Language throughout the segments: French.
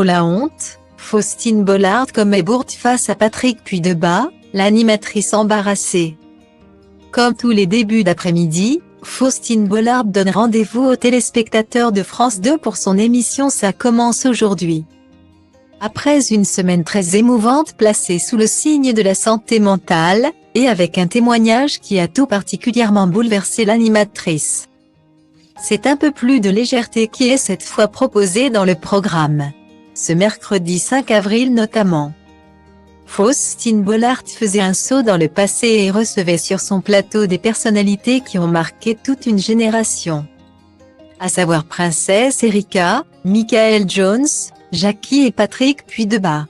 Oh la honte, Faustine Bollard commet bourde face à Patrick Puydeba, l'animatrice embarrassée. Comme tous les débuts d'après-midi, Faustine Bollard donne rendez-vous aux téléspectateurs de France 2 pour son émission Ça commence aujourd'hui. Après une semaine très émouvante placée sous le signe de la santé mentale, et avec un témoignage qui a tout particulièrement bouleversé l'animatrice. C'est un peu plus de légèreté qui est cette fois proposée dans le programme. Ce mercredi 5 avril notamment. Faustine Bollard faisait un saut dans le passé et recevait sur son plateau des personnalités qui ont marqué toute une génération. À savoir Princesse Erika, Michael Jones, Jackie et Patrick Puydeba.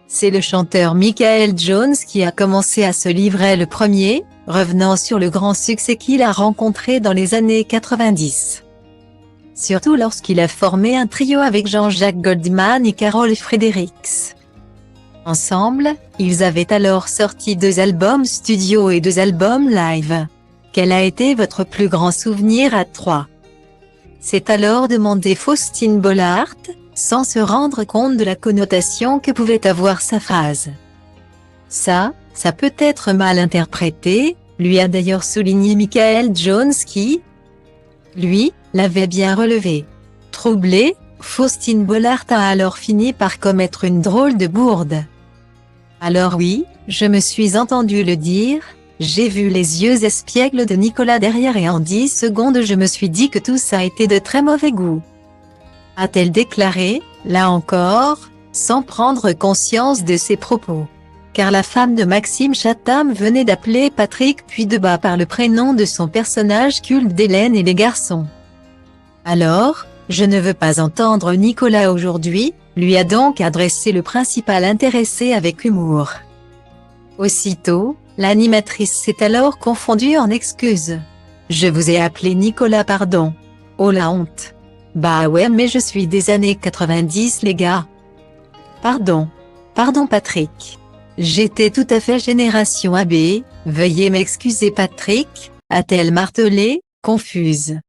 C'est le chanteur Michael Jones qui a commencé à se livrer le premier, revenant sur le grand succès qu'il a rencontré dans les années 90. Surtout lorsqu'il a formé un trio avec Jean-Jacques Goldman et Carol Fredericks. Ensemble, ils avaient alors sorti 2 albums studio et 2 albums live. Quel a été votre plus grand souvenir à 3? C'est alors demandé Faustine Bollard, sans se rendre compte de la connotation que pouvait avoir sa phrase. Ça peut être mal interprété, lui a d'ailleurs souligné Michael Jones qui, lui, l'avait bien relevé. Troublée, Faustine Bollard a alors fini par commettre une drôle de bourde. Alors oui, je me suis entendu le dire, j'ai vu les yeux espiègles de Nicolas derrière et en 10 secondes je me suis dit que tout ça était de très mauvais goût. A-t-elle déclaré, là encore, sans prendre conscience de ses propos. Car la femme de Maxime Chatham venait d'appeler Patrick Puydeba par le prénom de son personnage culte d'Hélène et les garçons. Alors, je ne veux pas entendre Nicolas aujourd'hui, lui a donc adressé le principal intéressé avec humour. Aussitôt, l'animatrice s'est alors confondue en excuses. Je vous ai appelé Nicolas, pardon. Oh la honte. Bah ouais, mais je suis des années 90 les gars. Pardon Patrick. J'étais tout à fait génération AB, veuillez m'excuser Patrick, a-t-elle martelé, confuse.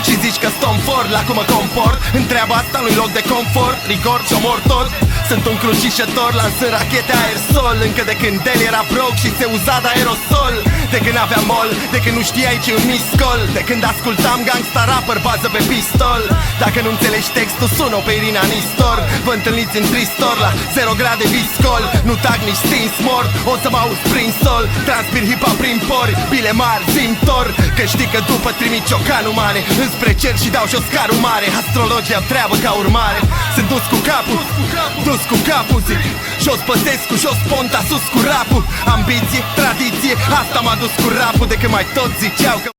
Și zici că stom for, la cum mă comport în treaba asta nu-i loc de confort, rigor și omor tot. Sunt un crucișător, lansând rachete aerosol. Încă de când el era broc și se uza de aerosol. De când aveam mol, de când nu știai ce-i un miscol. De când ascultam gangsta rapper, bază pe pistol. Dacă nu înțelegi textul, sună pe Irina Nistor. Vă întâlniți în Tristor la 0 grade viscol. Nu tag nici stins mort, o să mă auzi prin sol. Transpir hip-hop prin pori, bile mari, zimtor. Că știi că după trimit ciocanul mare înspre cer și dau jos carul mare. Astrologia treabă ca urmare. Sunt dus cu capul, dus cu capul, zic. Jos Păsescu, jos Ponta, sus cu rapul. Ambiție, tradiție, asta m-a dus cu rapul. De când mai toți ziceau că